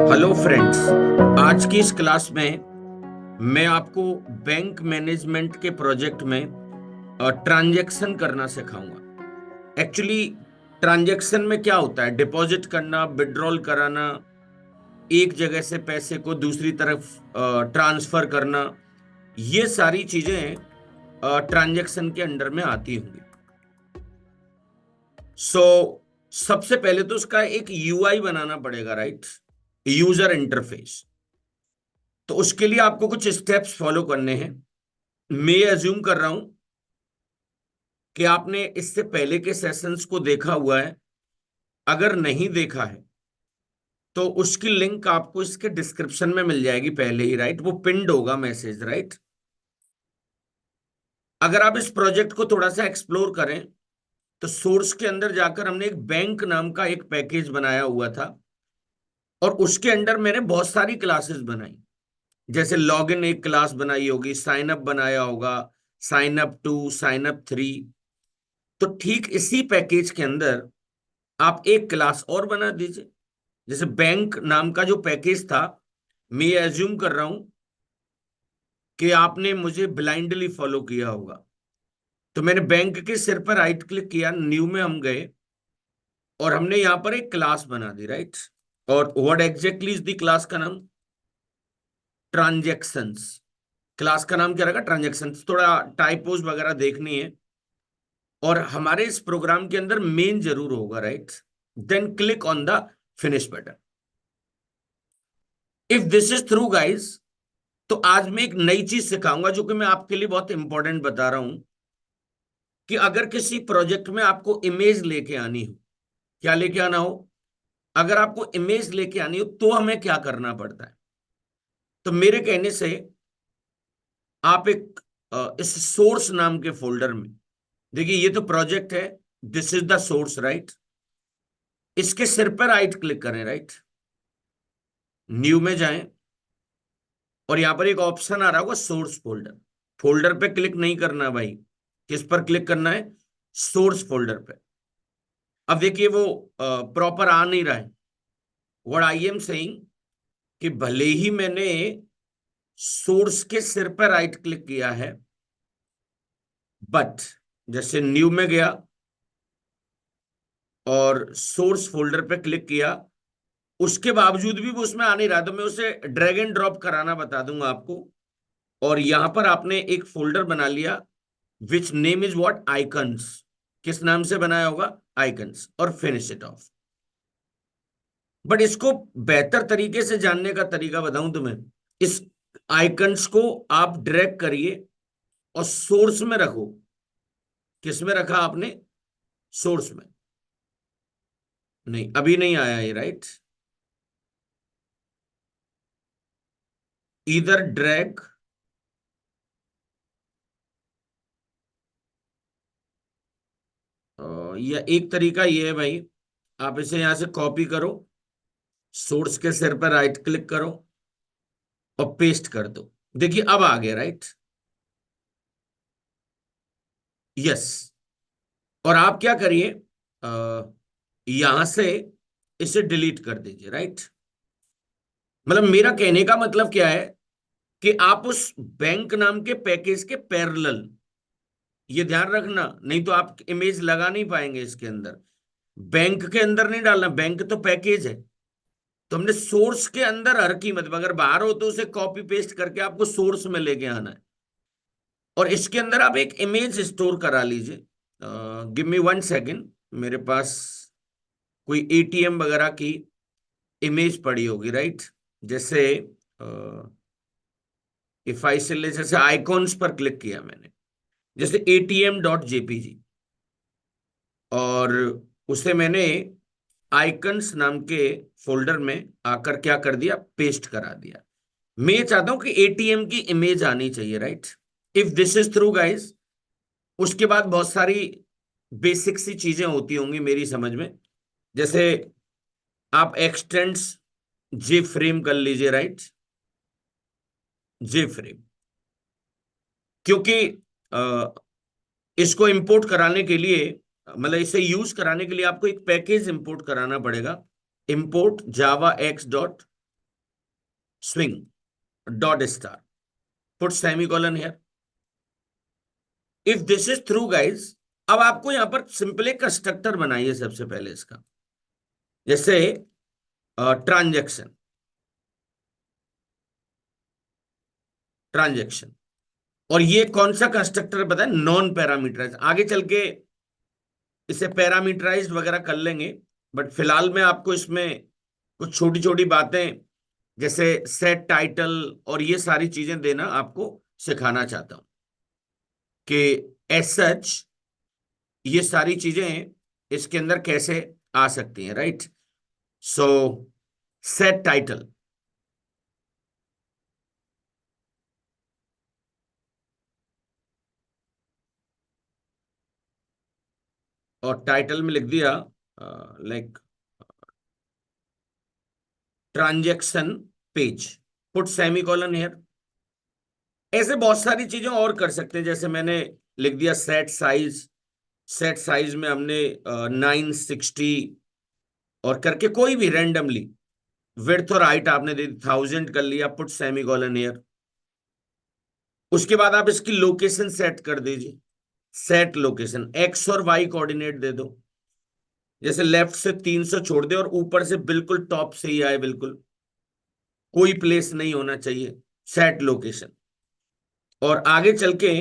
Hello friends. आज की इस क्लास में मैं आपको बैंक मैनेजमेंट के प्रोजेक्ट में ट्रांजैक्शन करना सिखाऊंगा। एक्चुअली ट्रांजैक्शन में क्या होता है, डिपॉजिट करना, विड्रॉल कराना, एक जगह से पैसे को दूसरी तरफ ट्रांसफर करना, ये सारी चीजें ट्रांजैक्शन के अंडर में आती होंगी। सो सबसे पहले तो उसका एक यूआई बनाना पड़ेगा, राइट? User interface. तो उसके लिए आपको कुछ स्टेप्स फॉलो करने हैं। मैं अज्यूम कर रहा हूं कि आपने इससे पहले के सेशंस को देखा हुआ है। अगर नहीं देखा है तो उसकी लिंक आपको इसके डिस्क्रिप्शन में मिल जाएगी पहले ही, राइट? वो पिंड होगा मैसेज, राइट? अगर आप इस प्रोजेक्ट को थोड़ा सा एक्सप्लोर करें तो सोर्स के अंदर जाकर हमने एक बैंक नाम का एक पैकेज बनाया हुआ था, और उसके अंडर मैंने बहुत सारी क्लासेस बनाई। जैसे लॉगिन एक क्लास बनाई होगी, साइन अप बनाया होगा, sign up two, sign up three. तो ठीक इसी पैकेज के अंदर आप एक क्लास और बना दीजिए। जैसे बैंक नाम का जो पैकेज था, मैं एज्यूम कर रहा हूं कि आपने मुझे ब्लाइंडली फॉलो किया होगा। तो मैंने बैंक के सिर पर राइट क्लिक किया, न्यू में हम गए और हमने यहां पर एक क्लास बना दी, राइट? और what exactly is the class का नाम? ट्रांजैक्शंस। क्लास का नाम क्या रहेगा? ट्रांजैक्शंस। थोड़ा टाइपोज वगैरह देखनी है, और हमारे इस प्रोग्राम के अंदर मेन जरूर होगा, right? Then click on the finish button. If this is through guys, तो आज मैं एक नई चीज सिखाऊंगा जो कि मैं आपके लिए बहुत इंपॉर्टेंट बता रहा हूं, कि अगर किसी प्रोजेक्ट में आपको इमेज लेके आनी हो, क्या लेके आना हो, अगर आपको इमेज लेके आनी हो तो हमें क्या करना पड़ता है। तो मेरे कहने से आप एक इस सोर्स नाम के फोल्डर में, देखिए ये तो प्रोजेक्ट है, this is the source, right? इसके सिर पर राइट क्लिक करें, राइट? न्यू में जाएं और यहां पर एक ऑप्शन आ रहा होगा सोर्स फोल्डर। फोल्डर पे क्लिक नहीं करना भाई, किस पर क्लिक करना है? सोर्स फोल्डर पे। अब देखिए वो प्रॉपर आ नहीं रहा है। व्हाट आई एम सेइंग, कि भले ही मैंने सोर्स के सिर पर राइट क्लिक किया है, बट जैसे न्यू में गया और सोर्स फोल्डर पे क्लिक किया, उसके बावजूद भी वो उसमें आ नहीं रहा। तो मैं उसे ड्रैग एंड ड्रॉप कराना बता दूंगा आपको। और यहां पर आपने एक फोल्डर बना लिया, विच नेम इज व्हाट? आइकन्स। किस नाम से बनाया होगा? आइकन्स। और फिनिश इट ऑफ। बट इसको बेहतर तरीके से जानने का तरीका बताऊं तुम्हें। इस आइकन्स को आप ड्रैग करिए और सोर्स में रखो। किस में रखा आपने? सोर्स में। नहीं, अभी नहीं आया ये, राइट? इधर ड्रैग, या एक तरीका ये है भाई, आप इसे यहां से कॉपी करो, सोर्स के सिर पर राइट क्लिक करो और पेस्ट कर दो। देखिए अब आ गया, राइट? यस। और आप क्या करिए, यहां से इसे डिलीट कर दीजिए, राइट? मतलब मेरा कहने का मतलब क्या है, कि आप उस बैंक नाम के पैकेज के पैरेलल, ये ध्यान रखना, नहीं तो आप इमेज लगा नहीं पाएंगे इसके अंदर। बैंक के अंदर नहीं डालना, बैंक तो पैकेज है। तो हमने सोर्स के अंदर हर कीमत पर, अगर बाहर हो तो उसे कॉपी पेस्ट करके आपको सोर्स में लेके आना है। और इसके अंदर आप एक इमेज स्टोर करा लीजिए। Give me 1 second. मेरे पास कोई एटीएम वगैरह की इमेज पड़ी होगी, राइट? जैसे इफ आई से ले, जैसे आइकॉन्स पर क्लिक किया मैंने, जैसे atm.jpg, और उसे मैंने आइकन्स नाम के फोल्डर में आकर क्या कर दिया? पेस्ट करा दिया। मैं ये चाहता हूं कि एटीएम की इमेज आनी चाहिए, right? If this is through guys, उसके बाद बहुत सारी बेसिक सी चीजें होती होंगी मेरी समझ में। जैसे आप एक्सटेंड्स जे फ्रेम कर लीजिए, राइट? जे फ्रेम, क्योंकि अ, इसको इंपोर्ट कराने के लिए, मतलब इसे यूज कराने के लिए आपको एक पैकेज इंपोर्ट कराना पड़ेगा। Import Java x dot swing dot star, put semicolon here. If this is true guys, अब आपको यहां पर सिंपल एक कंस्ट्रक्टर बनाइए सबसे पहले इसका, जैसे ट्रांजेक्शन, ट्रांजेक्शन, और ये कौन सा कंस्ट्रक्टर पता है, नॉन पैरामीटराइज। आगे चल के इसे पैरामीटराइज वगैरह कर लेंगे, बट फिलहाल मैं आपको इसमें कुछ छोटी छोटी बातें जैसे सेट टाइटल और ये सारी चीजें देना आपको सिखाना चाहता हूं कि एज सच ये सारी चीजें इसके अंदर कैसे आ सकती हैं, राइट। सो सेट टाइटल, और टाइटल में लिख दिया like transaction page, put semicolon here. ऐसे बहुत सारी चीजें और कर सकते हैं, जैसे मैंने लिख दिया सेट साइज, सेट साइज में हमने 960 और करके कोई भी रैंडमली विड्थ और हाइट आपने दे दी 1000 कर लिया, पुट सेमीकोलन हियर। उसके बाद आप इसकी लोकेशन सेट कर दीजिए, सेट लोकेशन, एक्स और वाई कोऑर्डिनेट दे दो, जैसे लेफ्ट से 300 छोड़ दे और ऊपर से बिल्कुल टॉप से ही आए, बिल्कुल कोई प्लेस नहीं होना चाहिए, सेट लोकेशन। और आगे चल के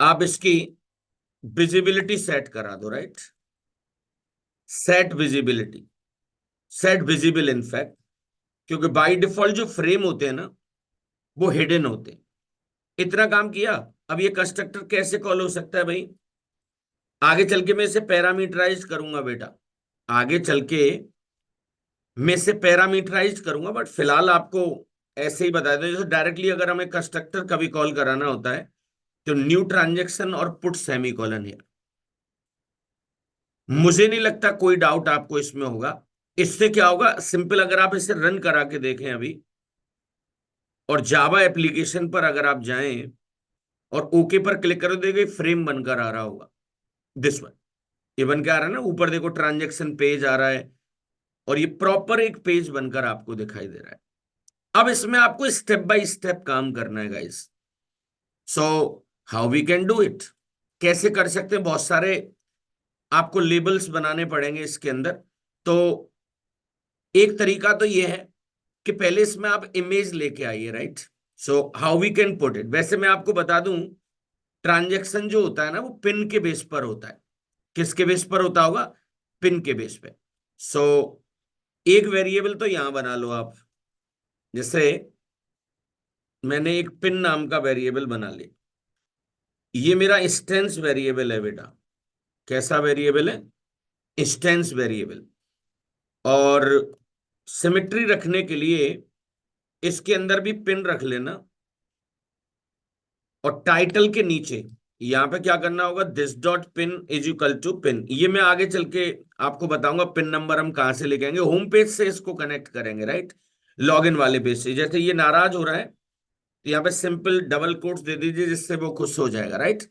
आप इसकी विजिबिलिटी सेट करा दो, right, set visibility, set visible in fact, क्योंकि बाय डिफॉल्ट जो फ्रेम होते हैं ना वो हिडन होते हैं। इतना काम किया, अब ये कंस्ट्रक्टर कैसे कॉल हो सकता है भाई, आगे चल के मैं इसे पैरामीटराइज करूंगा बेटा, आगे चल के मैं इसे पैरामीटराइज करूंगा, बट फिलहाल आपको ऐसे ही बता दें, जैसे डायरेक्टली अगर हमें कंस्ट्रक्टर कभी कॉल कराना होता है तो न्यू ट्रांजेक्शन और पुट सेमीकोलन हियर। मुझे नहीं लगता कोई डाउट आपको इसमें होगा। इससे क्या होगा, सिंपल अगर आप इसे रन करा के देखें अभी, और जावा एप्लीकेशन पर अगर आप जाएं और ओके पर क्लिक कर देंगे, फ्रेम बनकर आ रहा होगा, दिस वन, ये बन के आ रहा है ना, ऊपर देखो ट्रांजेक्शन पेज आ रहा है, और ये प्रॉपर एक पेज बनकर आपको दिखाई दे रहा है। अब इसमें आपको स्टेप बाय स्टेप काम करना है guys. So how we can do it, कैसे कर सकते हैं, बहुत सारे आपको लेबल्स बनाने पड़ेंगे इसके अंदर। तो एक तरीका तो ये है कि पहले इसमें आप इमेज लेके आइए, right. So how we can put it, वैसे मैं आपको बता दूं, ट्रांजैक्शन जो होता है ना वो पिन के बेस पर होता है। किसके बेस पर होता होगा, पिन के बेस पे। सो एक वेरिएबल तो यहां बना लो आप, जैसे मैंने एक पिन नाम का वेरिएबल बना लिया, ये मेरा इंस्टेंस वेरिएबल है बेटा। कैसा वेरिएबल है, इंस्टेंस वेरिएबल। और सिमेट्री रखने के लिए इसके अंदर भी पिन रख लेना, और टाइटल के नीचे यहां पे क्या करना होगा, this dot pin is equal to pin. ये मैं आगे चल के आपको बताऊंगा पिन नंबर हम कहां से लेके आएंगे, होम पेज से इसको कनेक्ट करेंगे, राइट, लॉगिन वाले पेज से। जैसे ये नाराज हो रहा है तो यहाँ पे सिंपल डबल कोट्स दे दीजिए, जिससे वो खुश हो जाएगा, राइट।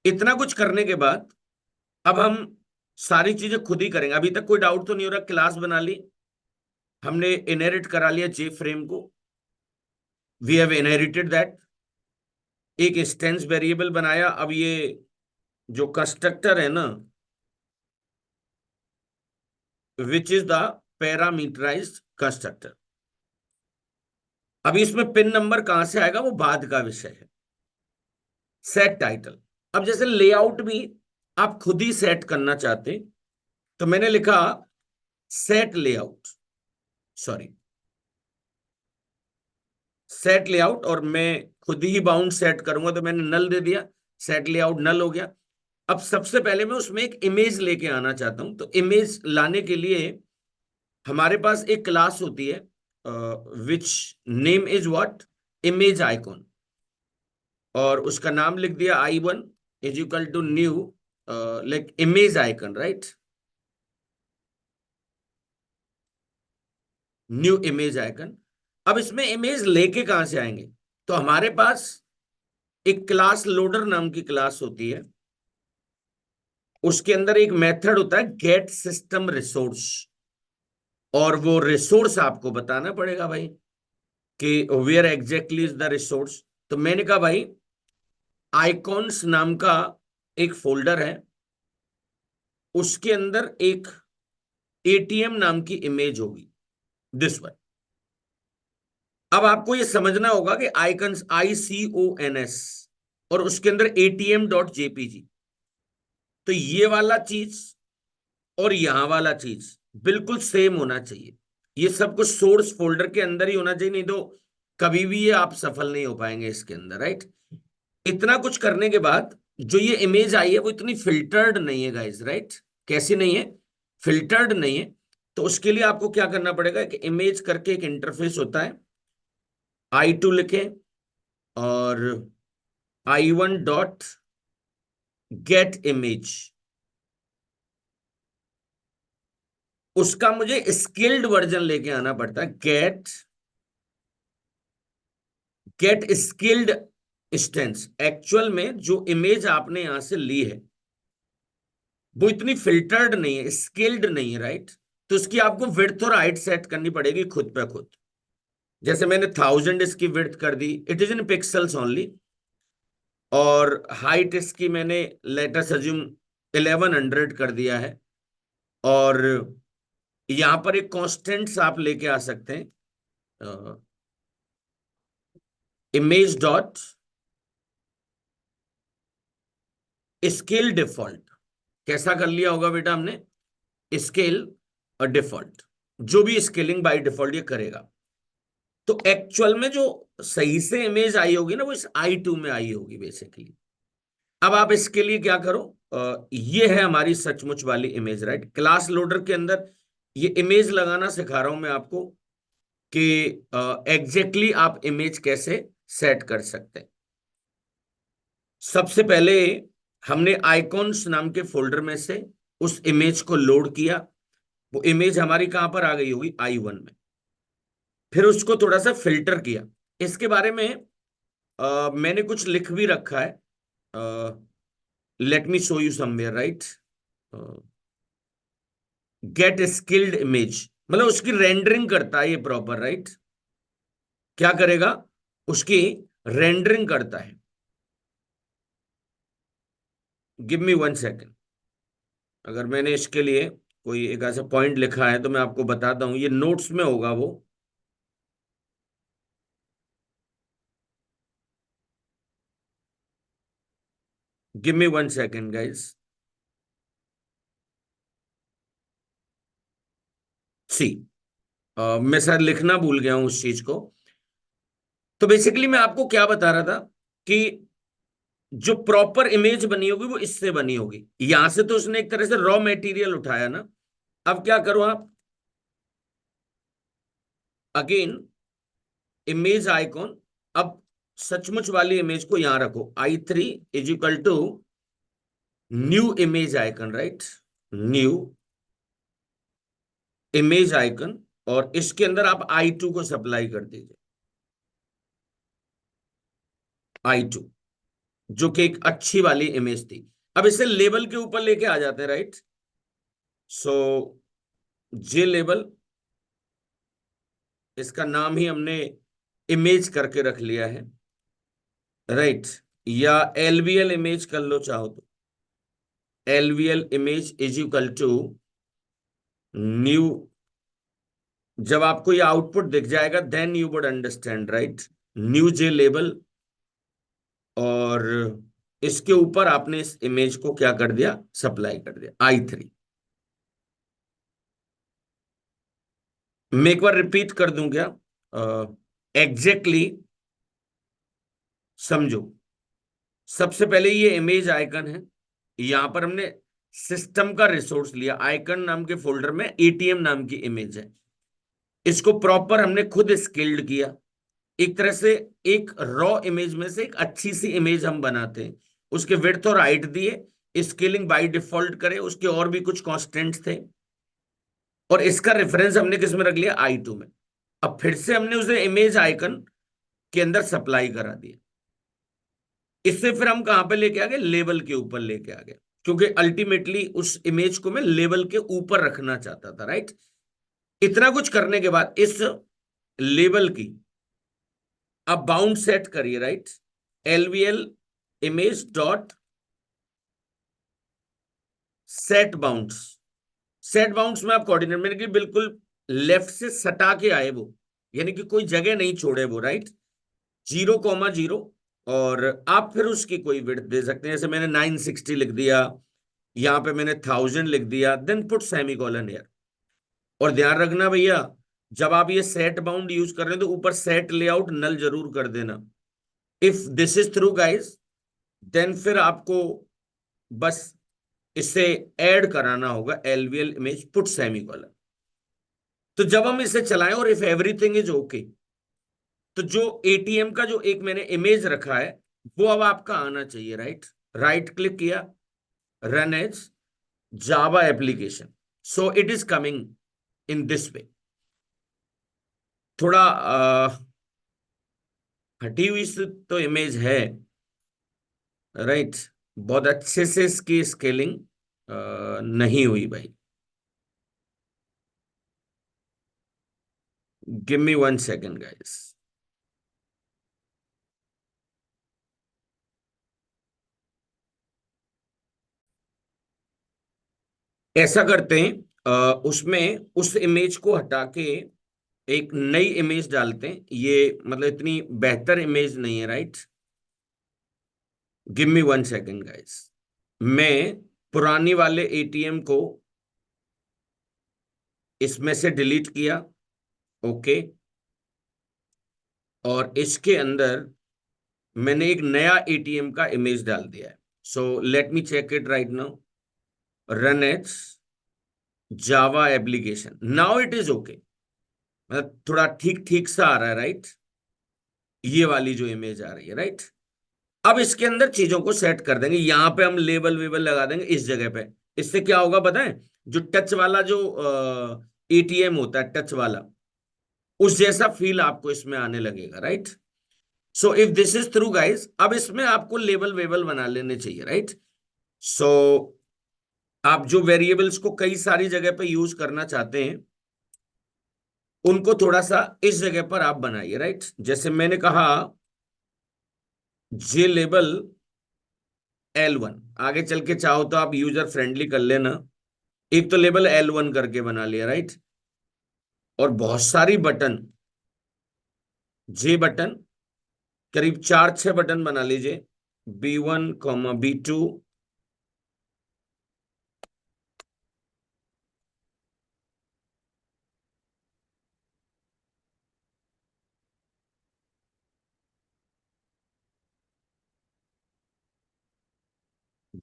इतना कुछ करने के बाद अब हम सारी चीजें खुद ही करेंगे। अभी तक कोई डाउट तो नहीं हो रहा, क्लास बना ली हमने, इनहेरिट करा लिया जे फ्रेम को, वी हैव इनहेरिटेड दैट, एक इंस्टेंस वेरिएबल बनाया। अब ये जो कंस्ट्रक्टर है ना, which is the parameterised constructor, अभी इसमें पिन नंबर कहां से आएगा वो बाद का विषय है। सेट टाइटल, अब जैसे लेआउट भी आप खुद ही सेट करना चाहते तो मैंने लिखा set layout, sorry set layout, और मैं खुद ही बाउंड सेट करूंगा तो मैंने नल दे दिया, सेट लेआउट नल हो गया। अब सबसे पहले मैं उसमें एक इमेज लेके आना चाहता हूं, तो इमेज लाने के लिए हमारे पास एक क्लास होती है which name is what, image icon, और उसका नाम लिख दिया i1 is equal to new like image icon, right, new image icon. अब इसमें इमेज लेके कहां से आएंगे, तो हमारे पास एक क्लास लोडर नाम की क्लास होती है, उसके अंदर एक मेथड होता है गेट सिस्टम रिसोर्स। और वो रिसोर्स आपको बताना पड़ेगा भाई कि where exactly is the resource. तो मैंने कहा भाई आइकॉन्स नाम का एक फोल्डर है, उसके अंदर एक एटीएम नाम की इमेज होगी, दिस वन। अब आपको ये समझना होगा कि आइकन्स ICONS और उसके अंदर ATM.jpg, तो ये वाला चीज और यहां वाला चीज बिल्कुल सेम होना चाहिए। ये सब कुछ सोर्स फोल्डर के अंदर ही होना चाहिए, नहीं तो कभी भी ये आप सफल नहीं हो पाएंगे इसके अंदर, राइट। इतना कुछ करने के बाद जो ये इमेज आई है वो इतनी फिल्टर्ड नहीं है गाइस, राइट। कैसी नहीं है? फिल्टर्ड नहीं है। तो उसके लिए आपको क्या करना पड़ेगा कि इमेज करके एक इंटरफेस होता है, I2 लिखें और I1.getImage। उसका मुझे स्किल्ड वर्जन लेके आना पड़ता है, गेट स्किल्ड इंस्टेंस। एक्चुअल में जो इमेज आपने यहां से ली है वो इतनी फिल्टर्ड नहीं है, स्किल्ड नहीं है, राइट। तो उसकी आपको विड्थ और हाइट सेट करनी पड़ेगी खुद पे खुद। जैसे मैंने 1000 इसकी विड्थ कर दी, it is in pixels only, और हाइट इसकी मैंने लेट अस अज्यूम 1100 कर दिया है। और यहां पर एक कांस्टेंट्स आप लेके आ सकते हैं, इमेज डॉट स्केल डिफॉल्ट। कैसा कर लिया होगा बेटा हमने? स्केल और डिफॉल्ट, जो भी स्केलिंग बाय डिफॉल्ट ये करेगा। तो एक्चुअल में जो सही से इमेज आई होगी ना वो इस I2 में आई होगी बेसिकली। अब आप इसके लिए क्या करो, ये है हमारी सचमुच वाली इमेज, राइट। क्लास लोडर के अंदर ये इमेज लगाना सिखा रहा हूं मैं आपको कि एग्जैक्टली आप इमेज कैसे सेट कर सकते हैं। सबसे पहले हमने आइकॉन्स नाम के फोल्डर में से उस इमेज को लोड किया। वो इमेज हमारी कहां पर आ गई होगी? I1 में। फिर उसको थोड़ा सा फिल्टर किया। इसके बारे में मैंने कुछ लिख भी रखा है, let me show you somewhere, right. Get scaled image, मतलब उसकी रेंडरिंग करता है ये प्रॉपर, राइट। क्या करेगा? उसकी रेंडरिंग करता है। Give me 1 second. अगर मैंने इसके लिए कोई एक ऐसा पॉइंट लिखा है तो मैं आपको बताता हूं, ये नोट्स में होगा वो। Give me 1 second guys. See, मैं शायद लिखना भूल गया हूं उस चीज को। तो बेसिकली मैं आपको क्या बता रहा था कि जो प्रॉपर इमेज बनी होगी वो इससे बनी होगी। यहां से तो उसने एक तरह से रॉ मटेरियल उठाया ना। अब क्या करो आप, अगेन इमेज आइकॉन। अब सचमुच वाली इमेज को यहां रखो, I3 is equal to new image icon, right. New image icon, और इसके अंदर आप I2 को सप्लाई कर दीजिए। I2 जो कि एक अच्छी वाली इमेज थी। अब इसे लेबल के ऊपर लेके आ जाते हैं, राइट। सो जे लेबल, इसका नाम ही हमने इमेज करके रख लिया है, राइट। या LVL इमेज कर लो चाहो तो। LVL image is equal to new. जब आपको ये आउटपुट दिख जाएगा then you would understand, right. New J label, और इसके ऊपर आपने इस इमेज को क्या कर दिया? सप्लाई कर दिया, I3। मैं एक बार रिपीट कर दूं क्या? एग्जैक्टली समझो। सबसे पहले ये इमेज आइकन है, यहां पर हमने सिस्टम का रिसोर्स लिया, आइकन नाम के फोल्डर में ATM नाम की इमेज है। इसको प्रॉपर हमने खुद स्केल्ड किया। एक तरह से एक रॉ इमेज में से एक अच्छी सी इमेज हम बनाते हैं, उसके विड्थ और हाइट दिए, स्केलिंग बाय डिफॉल्ट करे, उसके और भी कुछ कॉन्स्टेंट्स थे, और इसका रेफरेंस हमने किस में रख लिया? I2 में। अब फिर से हमने उसे इमेज आइकन के अंदर सप्लाई करा दिया। इससे फिर हम कहां पे लेके आ गए? लेबल के ऊपर लेके आ गए, क्योंकि अल्टीमेटली उस इमेज को मैं लेबल के ऊपर रखना चाहता था, राइट। इतना कुछ करने के बाद इस लेबल की अब बाउंड सेट करिए, right. LVL image dot set bounds. Set bounds में आप कोऑर्डिनेट मैंने कि बिल्कुल लेफ्ट से सटा के आए वो, यानी कि कोई जगह नहीं छोड़े वो, राइट। 0,0 और आप फिर उसकी कोई विड्थ दे सकते हैं, जैसे मैंने 960 लिख दिया, यहां पे मैंने 1000 लिख दिया, then put semicolon here. और ध्यान रखना भैया, जब आप ये सेट बाउंड यूज कर रहे हैं तो ऊपर सेट लेआउट नल जरूर कर देना। If this is through guys, then फिर आपको बस इसे ऐड कराना होगा LVL image put semicolon. तो जब हम इसे चलाएं और इफ एवरीथिंग इज ओके, तो जो एटीएम का जो एक मैंने इमेज रखा है वो अब आपका आना चाहिए, राइट। राइट क्लिक किया, run as Java application, so it is coming in this way. थोड़ा हटी हुई सी तो इमेज है, राइट। बहुत अच्छे से इसकी स्केलिंग नहीं हुई भाई। Give me 1 second guys. ऐसा करते हैं, उसमें उस इमेज को हटा के एक नई इमेज डालते हैं। ये मतलब इतनी बेहतर इमेज नहीं है, right. Give me 1 second guys. मैं पुरानी वाले एटीएम को इसमें से डिलीट किया, ओके। और इसके अंदर मैंने एक नया एटीएम का इमेज डाल दिया है। So let me check it right now. Run at Java application, now it is okay. मतलब थोड़ा ठीक ठीक सा आ रहा है, राइट। ये वाली जो इमेज आ रही है, राइट। अब इसके अंदर चीजों को सेट कर देंगे, यहां पे हम लेबल वेबल लगा देंगे इस जगह पे। इससे क्या होगा पता है, जो टच वाला जो एटीएम होता है टच वाला, उस जैसा फील आपको इसमें आने लगेगा, right. So if this is through guys, अब इसमें आपको लेबल वेबल बना लेने चाहिए, राइट। सो आप जो वेरिएबल्स को कई सारी जगह पे यूज करना चाहते हैं उनको थोड़ा सा इस जगह पर आप बनाइए, राइट। जैसे मैंने कहा जे लेबल L1, आगे चल के चाहो तो आप यूजर फ्रेंडली कर लेना। एक तो लेबल L1 करके बना लिया, राइट। और बहुत सारी बटन, जे बटन, करीब 4-6 बटन बना लीजिए। B1, B2,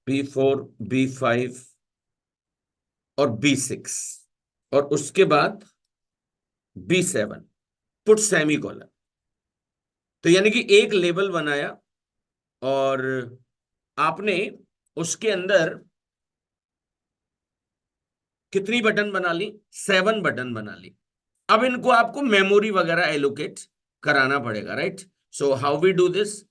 B4, B5 और B6, और उसके बाद B7, पुट सेमी कॉलन। तो यानी कि एक लेबल बनाया और आपने उसके अंदर कितनी बटन बना ली, 7 बटन बना ली। अब इनको आपको मेमोरी वगैरह एलोकेट कराना पड़ेगा, right. So how we do this,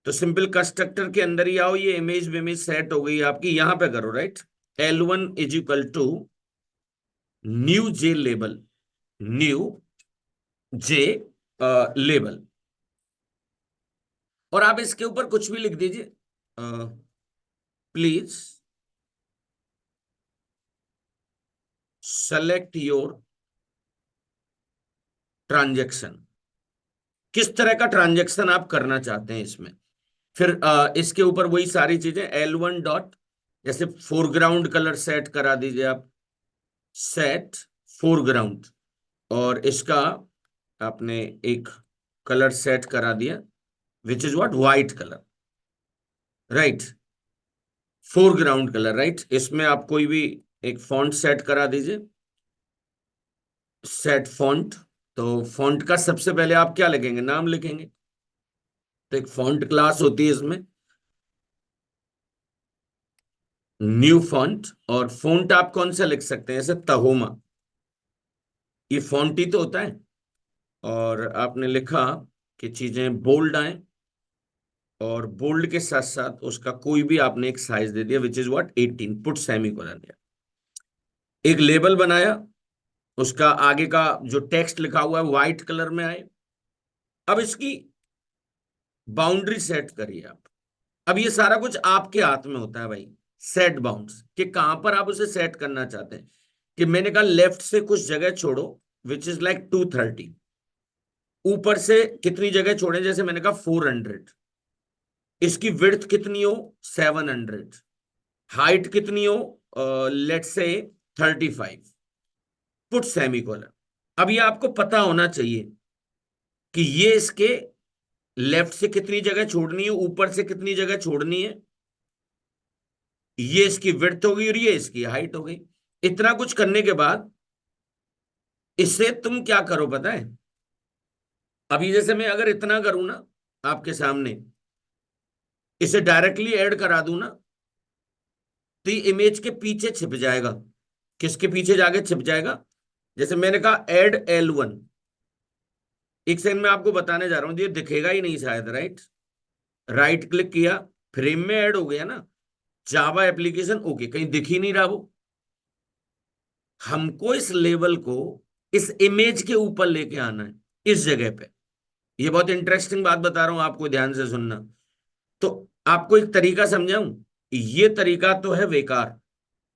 तो सिंपल कंस्ट्रक्टर के अंदर ही आओ, ये इमेज विमेज सेट हो गई आपकी, यहां पे करो, right. L1 is equal to new J label, new J label. और आप इसके ऊपर कुछ भी लिख दीजिए, प्लीज सेलेक्ट योर ट्रांजेक्शन। किस तरह का ट्रांजेक्शन आप करना चाहते हैं इसमें। फिर इसके ऊपर वही सारी चीजें L1 डॉट, जैसे फोरग्राउंड कलर सेट करा दीजिए आप, सेट फोरग्राउंड। और इसका आपने एक कलर सेट करा दिया, which is what, white colour, right. Foreground colour, right. इसमें आप कोई भी एक फॉन्ट सेट करा दीजिए, सेट फॉन्ट। तो फॉन्ट का सबसे पहले आप क्या लिखेंगे, नाम लिखेंगे। तो एक फॉन्ट क्लास होती है इसमें, न्यू फॉन्ट। और फॉन्ट आप कौन सा लिख सकते हैं, जैसे तहोमा, ये फॉन्ट ही तो होता है। और आपने लिखा कि चीजें बोल्ड आए, और बोल्ड के साथ साथ उसका कोई भी आपने एक साइज दे दिया, which is what 18, put semi colon. एक लेबल बनाया, उसका आगे का जो टेक्स्ट लिखा हुआ है व्हाइट कलर में आए। अब इसकी बाउंड्री सेट करिए आप। अब ये सारा कुछ आपके हाथ में होता है भाई, सेट बाउंड्स, कि कहां पर आप उसे सेट करना चाहते हैं। कि मैंने कहा लेफ्ट से कुछ जगह छोड़ो विच इज लाइक 230, ऊपर से कितनी जगह छोड़े, जैसे मैंने कहा 400, इसकी विड्थ कितनी हो 700, हाइट कितनी हो लेट्स से 35, पुट सेमीकोलन। अब ये आपको पता होना चाहिए कि ये इसके लेफ्ट से कितनी जगह छोड़नी है, ऊपर से कितनी जगह छोड़नी है, ये इसकी विड्थ हो गई और ये इसकी हाइट हो गई। इतना कुछ करने के बाद इससे तुम क्या करो पता है। अभी जैसे मैं अगर इतना करूं ना आपके सामने, इसे डायरेक्टली ऐड करा दूं ना, तो ये इमेज के पीछे छिप जाएगा। किसके पीछे जाके छिप जाएगा? जैसे मैंने कहा ऐड L1, एक सेकंड में आपको बताने जा रहा हूं, ये दिखेगा ही नहीं शायद, राइट। राइट क्लिक किया, फ्रेम में ऐड हो गया ना, जावा एप्लीकेशन ओके, कहीं दिख ही नहीं रहा वो। हमको इस लेवल को इस इमेज के ऊपर लेके आना है, इस जगह पे। ये बहुत इंटरेस्टिंग बात बता रहा हूं आपको, ध्यान से सुनना। तो आपको एक तरीका समझाऊं, ये तरीका तो है बेकार।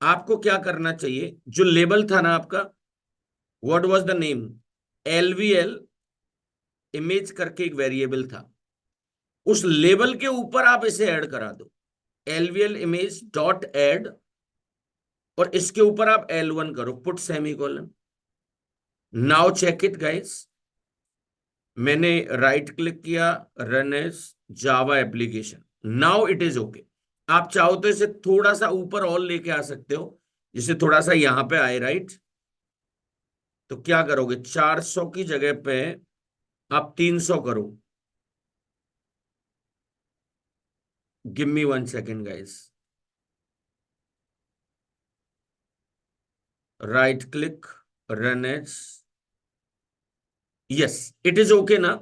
आपको क्या करना चाहिए, जो लेबल था ना आपका, what was the name, LVL image करके एक वेरिएबल था, उस लेबल के ऊपर आप इसे ऐड करा दो, LVL इमेज डॉट एड, और इसके ऊपर आप L1 करो, put semicolon. Now check it guys, मैंने राइट क्लिक किया, run as Java application, now it is okay. आप चाहो तो इसे थोड़ा सा ऊपर और लेके आ सकते हो, जिसे थोड़ा सा यहां पे आए, राइट। तो क्या करोगे, 400 की जगह पे आप 300 करो। Give me 1 second guys, right click, run as, yes it is okay ना।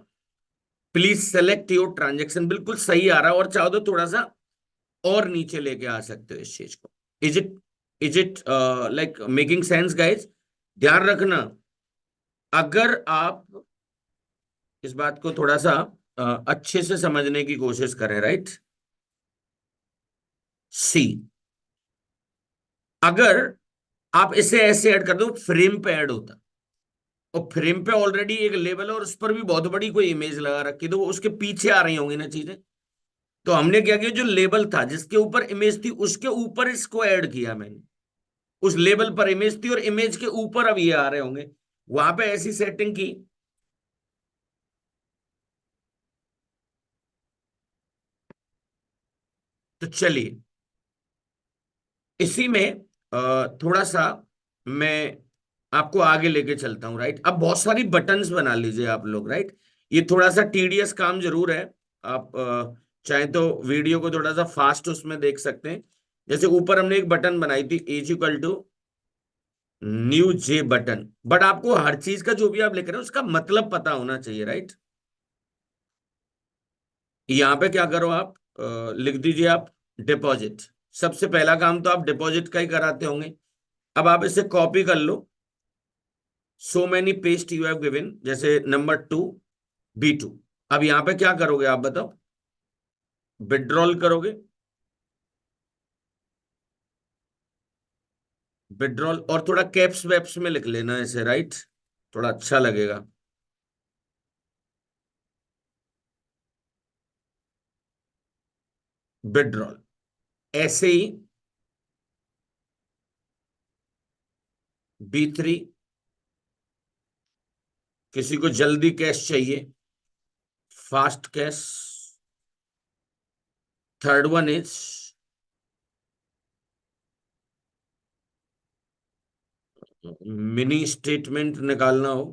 प्लीज सेलेक्ट योर ट्रांजेक्शन, बिल्कुल सही आ रहा है, और चाहो तो थोड़ा सा और नीचे लेके आ सकते हो इस चीज को। Is it like making sense guys? ध्यान रखना, अगर आप इस बात को थोड़ा सा अच्छे से समझने की कोशिश करें, राइट। सी, अगर आप इसे ऐसे ऐड कर दो, फ्रेम पे ऐड होता, और फ्रेम पे ऑलरेडी एक लेवल है और उस पर भी बहुत बड़ी कोई इमेज लगा रखी, तो वो उसके पीछे आ रही होंगी ना चीजें। तो हमने क्या किया, जो लेबल था जिसके ऊपर इमेज थी उसके ऊपर इसको ऐड किया मैंने। उस लेबल पर इमेज थी और इमेज के ऊपर अब ये आ रहे होंगे, वहां पे ऐसी सेटिंग की। तो चलिए, इसी में थोड़ा सा मैं आपको आगे लेके चलता हूँ, राइट। अब बहुत सारी बटन्स बना लीजिए आप लोग, राइट। ये थोड़ा सा टीडियस काम जरूर है। आप चाहे तो वीडियो को थोड़ा सा फास्ट उसमें देख सकते हैं। जैसे ऊपर हमने एक बटन बनाई थी, is equal to new J button, but आपको हर चीज का जो भी आप लिख रहे हैं उसका मतलब पता होना चाहिए, राइट। यहाँ पे क्या करो आप, लिख दीजिए आप डिपॉजिट। सबसे पहला काम तो आप डिपॉजिट का ही कराते होंगे। अब आप इसे कॉपी कर लो, so many paste you have given, जैसे नंबर 2 B2। अब यहां पे क्या करोगे आप बताओ, विड्रॉल करोगे, विड्रॉल, और थोड़ा कैप्स वैप्स में लिख लेना ऐसे, राइट, थोड़ा अच्छा लगेगा। विड्रॉल, ऐसे ही B3, किसी को जल्दी कैश चाहिए, fast cash. Third one is mini statement निकालना हो,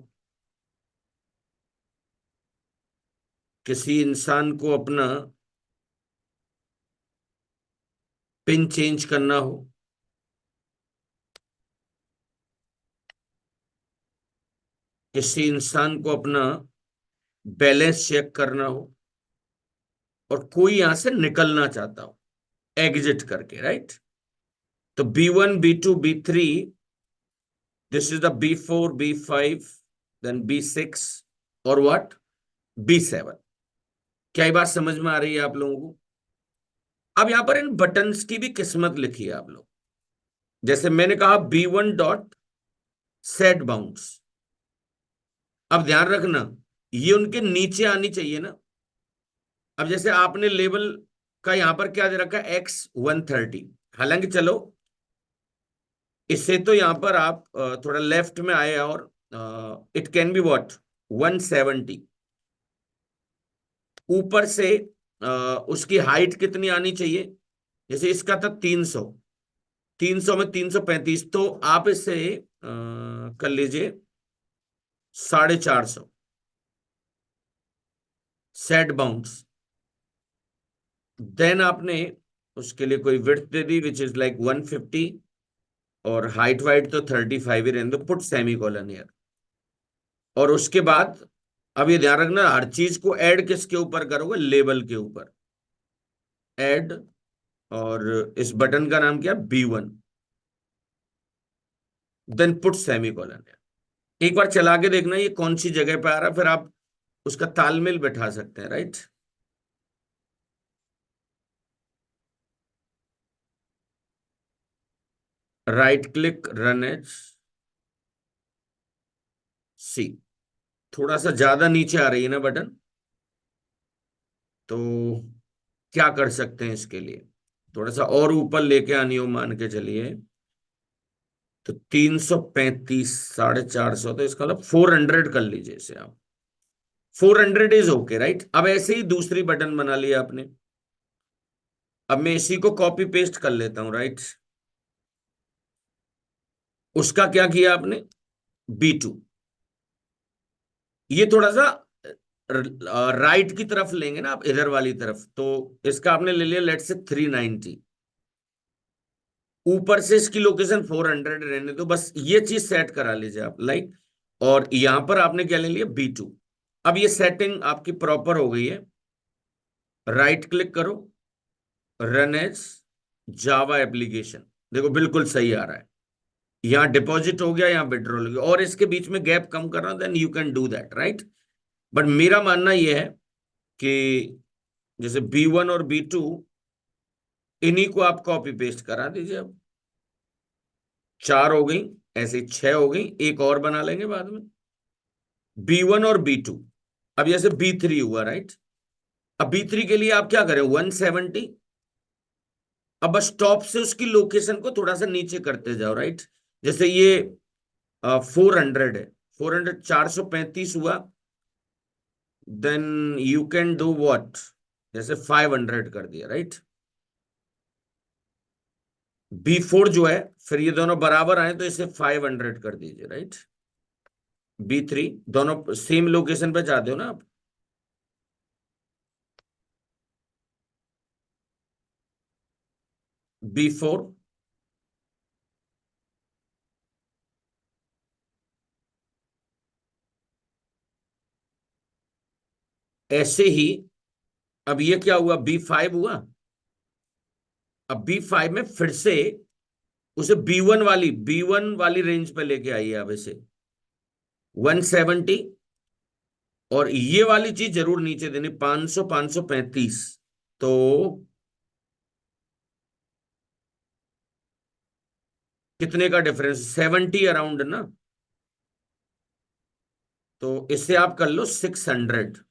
किसी इंसान को अपना पिन चेंज करना हो, किसी इंसान को अपना बैलेंस चेक करना हो, और कोई यहां से निकलना चाहता हो एग्जिट करके, राइट। तो B1 B2 B3 this is the B4, B5, then B6 और व्हाट, B7। क्या ये बात समझ में आ रही है आप लोगों को? अब यहां पर इन बटन्स की भी किस्मत लिखी है आप लोग। जैसे मैंने कहा B1 डॉट सेट बाउंड्स। अब ध्यान रखना, ये उनके नीचे आनी चाहिए ना। अब जैसे आपने लेवल का यहां पर क्या दे रखा है, X130। हालांकि चलो, इससे तो यहां पर आप थोड़ा लेफ्ट में आए और इट कैन बी व्हाट, 170। ऊपर से उसकी हाइट कितनी आनी चाहिए? जैसे इसका था 300, 300 में 335, तो आप इसे कर लीजिए 450 सेट बाउंड्स। देन आपने उसके लिए कोई width they the which is like 150, और हाइट वाइट तो 35 ही रहने दो, पुट सेमी कॉलन ईयर। और उसके बाद अब ये ध्यान रखना, हर चीज को ऐड किसके ऊपर करोगे, लेबल के ऊपर ऐड। और इस बटन का नाम क्या, B1, then put semi colon. एक बार चला के देखना ये कौन सी जगह पे आ रहा है, फिर आप उसका तालमेल बैठा सकते हैं, right. Right click, run as, see. थोड़ा सा ज्यादा नीचे आ रही है ना बटन, तो क्या कर सकते हैं इसके लिए, थोड़ा सा और ऊपर लेके आनी हो मान के चलिए, तो 335, 450, तो इसका मतलब 400 कर लीजिए इसे आप। 400 इज ओके, राइट। अब ऐसे ही दूसरी बटन बना लिया आपने। अब मैं इसी को कॉपी पेस्ट कर लेता हूं, राइट। उसका क्या किया आपने, B2। ये थोड़ा सा राइट की तरफ लेंगे ना आप, इधर वाली तरफ, तो इसका आपने ले लिया लेट से 390। ऊपर से इसकी लोकेशन 400 रहने दो, बस ये चीज सेट करा लीजिए आप, लाइक। और यहां पर आपने क्या ले लिया, B2। अब ये सेटिंग आपकी प्रॉपर हो गई है। राइट क्लिक करो, रन एज जावा एप्लीकेशन। देखो बिल्कुल सही आ रहा है। यहाँ डिपॉजिट हो गया, यहाँ विड्रॉल हो गया, और इसके बीच में गैप कम करना, then you can do that, right. But मेरा मानना यह है कि जैसे B1 और B2, इन्हीं को आप कॉपी पेस्ट करा दीजिए। अब 4 हो गई, ऐसे 6 हो गई, एक और बना लेंगे बाद में, B1 और B2। अब जैसे B3 हुआ, राइट। अब B3 के लिए आप क्या करें, 170। अब बस टॉप से उसकी लोकेशन को थोड़ा सा नीचे करते जाओ, राइट। जैसे ये 400 है, 400, 435 हुआ, then you can do what, जैसे 500 कर दिया, राइट। B4 जो है, फिर ये दोनों बराबर आए तो इसे 500 कर दीजिए, राइट। B3, दोनों सेम लोकेशन पे चाहते हो ना आप। B4, ऐसे ही। अब ये क्या हुआ, B5 हुआ। अब B5 में फिर से उसे B1 वाली रेंज पे लेके आइए आप इसे, 170। और ये वाली चीज जरूर नीचे देनी, 500, 535। तो कितने का डिफरेंस, 70 अराउंड ना। तो इससे आप कर लो 600।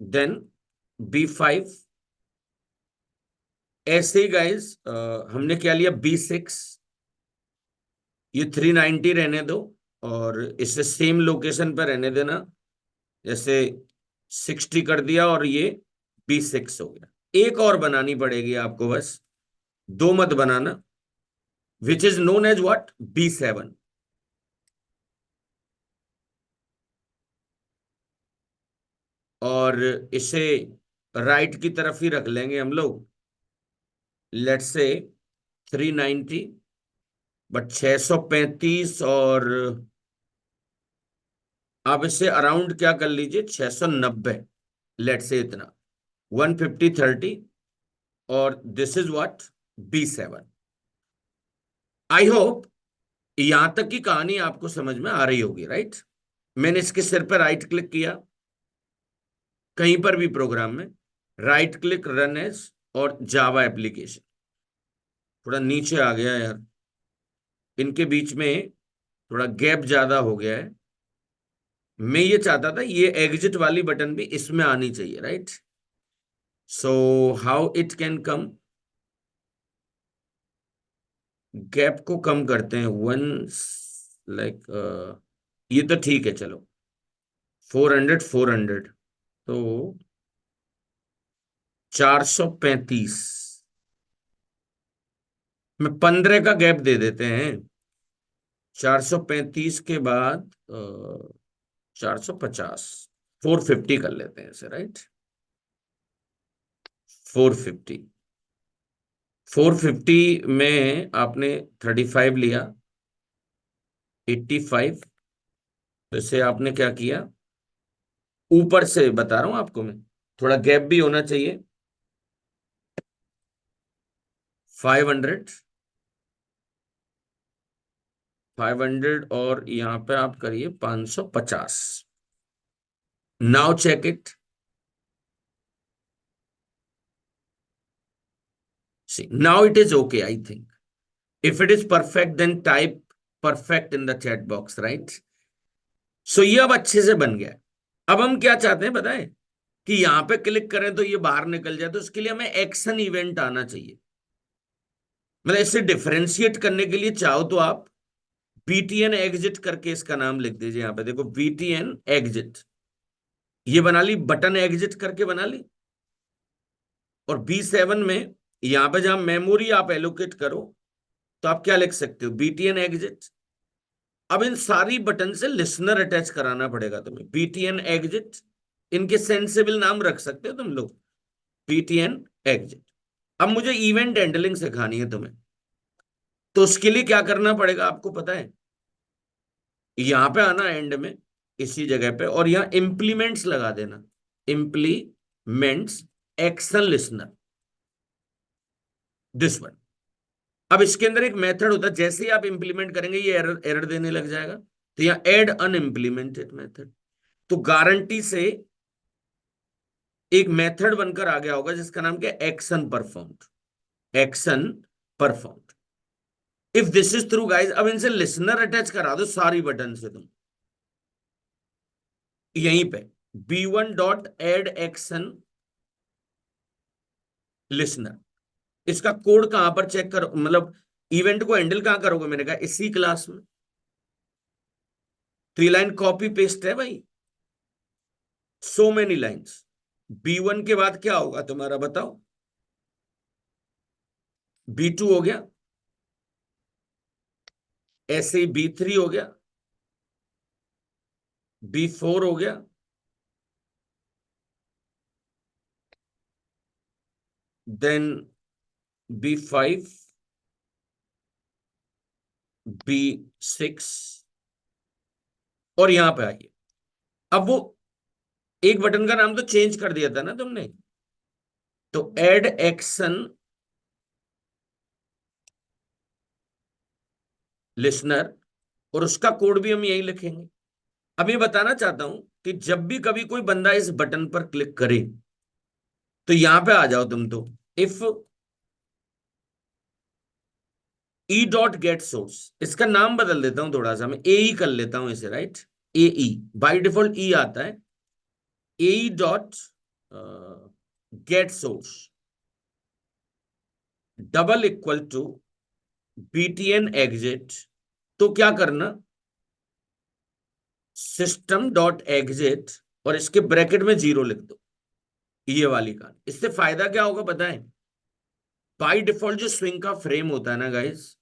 देन B5, ऐसे ही गाइस हमने क्या लिया, B6। ये 390 रहने दो, और इससे सेम लोकेशन पर रहने देना। जैसे 60 कर दिया, और ये B6 हो गया। एक और बनानी पड़ेगी आपको, बस दो मत बनाना, which is known as what, B7। और इसे राइट की तरफ ही रख लेंगे हम लोग, लेट्स से 390, बट 635, और आप इससे अराउंड क्या कर लीजिए, 690, लेट्स से इतना, 150, 30, और this is what, B7। I hope यहां तक की कहानी आपको समझ में आ रही होगी, राइट? मैंने इसके सिर पर राइट क्लिक किया, कहीं पर भी प्रोग्राम में राइट क्लिक, रन एज, और जावा एप्लीकेशन। थोड़ा नीचे आ गया यार, इनके बीच में थोड़ा गैप ज्यादा हो गया है। मैं ये चाहता था ये एग्जिट वाली बटन भी इसमें आनी चाहिए, right? So how it can come, gap को कम करते हैं वन, लाइक ये तो ठीक है, चलो 400 400, तो 435 में 15 का गैप दे देते हैं। 435 के बाद 450, 450 कर लेते हैं इसे, राइट? 450, 450 में आपने 35 लिया, 85। तो इसे आपने क्या किया, ऊपर से बता रहा हूं आपको मैं, थोड़ा गैप भी होना चाहिए। 500, 500, और यहां पे आप करिए 550। Now check it, see now it is okay I think. If it is perfect then type perfect in the chat box, right? So ये अब अच्छे से बन गया। अब हम क्या चाहते हैं बताएं, कि यहां पे क्लिक करें तो ये बाहर निकल जाए, तो उसके लिए हमें एक्शन इवेंट आना चाहिए। मतलब इसे डिफरेंशिएट करने के लिए चाहो तो आप बीटीएन एग्जिट करके इसका नाम लिख दीजिए। यहां पे देखो, बीटीएन एग्जिट, ये बना ली, बटन एग्जिट करके बना ली। और B7 में यहां पे जहां मेमोरी आप एलोकेट करो, तो आप क्या लिख सकते हो, बीटीएन एग्जिट। अब इन सारी बटन से लिसनर अटैच कराना पड़ेगा तुम्हें, बीटीएन एग्जिट। इनके सेंसिबल नाम रख सकते हो तुम लोग, बीटीएन एग्जिट। अब मुझे इवेंट हैंडलिंग सिखानी है तुम्हें, तो उसके लिए क्या करना पड़ेगा आपको पता है? यहां पे आना एंड में, इसी जगह पे, और यहां इंप्लीमेंट्स लगा देना, implements action listener, this one. अब इसके अंदर एक मेथड होता है, जैसे ही आप इंप्लीमेंट करेंगे ये एरर एरर देने लग जाएगा। तो यहाँ एड अनइंप्लीमेंटेड मेथड, तो गारंटी से एक मेथड बनकर आ गया होगा जिसका नाम क्या, action performed, action performed. If this is true guys, अब इनसे लिसनर अटैच करा दो सारी बटन से तुम, यहीं पे B1 dot add action listener. इसका कोड कहां पर चेक करो, मतलब इवेंट को हैंडल कहां करोगे, मैंने कहा इसी क्लास में। तो ये लाइन कॉपी पेस्ट है भाई, सो मेनी लाइन्स। B1 के बाद क्या होगा तुम्हारा बताओ, B2 हो गया, ऐसे ही B3 हो गया, B4 हो गया, देन B5, B6, और यहां पे आइए। अब वो एक बटन का नाम तो चेंज कर दिया था ना तुमने, तो एड एक्शन लिसनर, और उसका कोड भी हम यही लिखेंगे। अब ये बताना चाहता हूं कि जब भी कभी कोई बंदा इस बटन पर क्लिक करे, तो यहां पे आ जाओ तुम, तो if E dot get source, इसका नाम बदल देता हूं थोड़ा सा, मैं ए ई कर लेता हूं इसे, right? A E, by default E आता है। A E dot get source double equal to BTN exit. तो क्या करना, सिस्टम डॉट एग्जिट, और इसके ब्रैकेट में 0 लिख दो, ये वाली का। इससे फायदा क्या होगा पता है? बाई डिफॉल्ट जो स्विंग का फ्रेम होता है ना गाइस,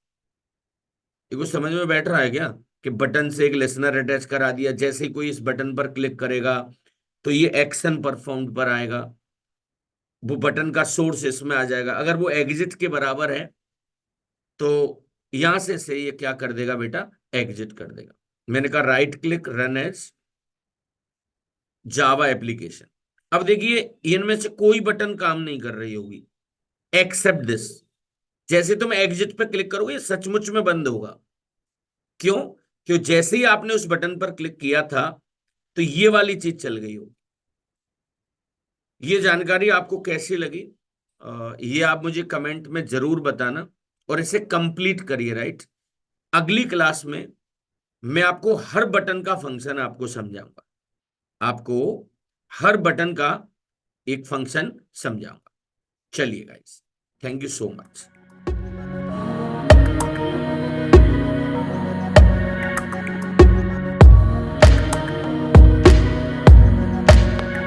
ये कुछ समझ में बैठ रहा है क्या? कि बटन से एक लिसनर अटैच करा दिया, जैसे ही कोई इस बटन पर क्लिक करेगा तो ये एक्शन परफॉर्म्ड पर आएगा, वो बटन का सोर्स इसमें आ जाएगा। अगर वो एग्जिट के बराबर है, तो यहां से ये क्या कर देगा बेटा, एग्जिट कर देगा। मैंने कहा right click, run as Java application. अब देखिए, इनमें से कोई बटन काम नहीं कर रही होगी एक्सेप्ट दिस। जैसे तुम एग्जिट पे क्लिक करोगे, ये सचमुच में बंद होगा। क्यों? क्यों जैसे ही आपने उस बटन पर क्लिक किया था तो ये वाली चीज चल गई होगी। ये जानकारी आपको कैसी लगी, ये आप मुझे कमेंट में जरूर बताना, और इसे कंप्लीट करिए, राइट। अगली क्लास में मैं आपको हर बटन का फंक्शन आपको समझाऊंगा, आपको हर बटन का एक फंक्शन समझाऊंगा। चलिए guys, thank you so much.